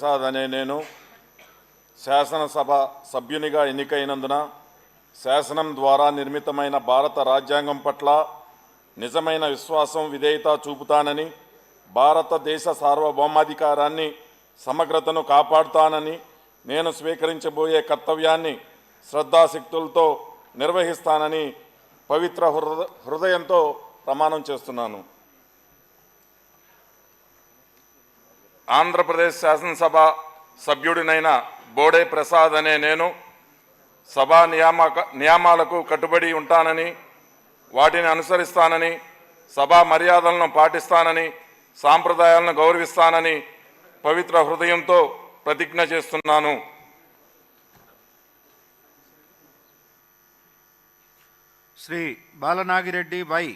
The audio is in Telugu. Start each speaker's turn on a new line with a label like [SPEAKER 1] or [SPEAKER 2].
[SPEAKER 1] ప్రసాద్ అనే నేను శాసనసభ సభ్యునిగా ఎన్నికైనందున శాసనం ద్వారా నిర్మితమైన భారత రాజ్యాంగం పట్ల నిజమైన విశ్వాసం విధేయత చూపుతానని, భారతదేశ సార్వభౌమాధికారాన్ని సమగ్రతను కాపాడుతానని, నేను స్వీకరించబోయే కర్తవ్యాన్ని శ్రద్ధాశక్తులతో నిర్వహిస్తానని పవిత్ర హృదయంతో ప్రమాణం చేస్తున్నాను. ఆంధ్రప్రదేశ్ శాసనసభ సభ్యుడినైన బోడే ప్రసాద్ అనే నేను సభా నియమాలకు కట్టుబడి ఉంటానని, వాటిని అనుసరిస్తానని, సభా మర్యాదలను పాటిస్తానని, సాంప్రదాయాలను గౌరవిస్తానని పవిత్ర హృదయంతో ప్రతిజ్ఞ చేస్తున్నాను.
[SPEAKER 2] శ్రీ బాలనాగిరెడ్డి వై.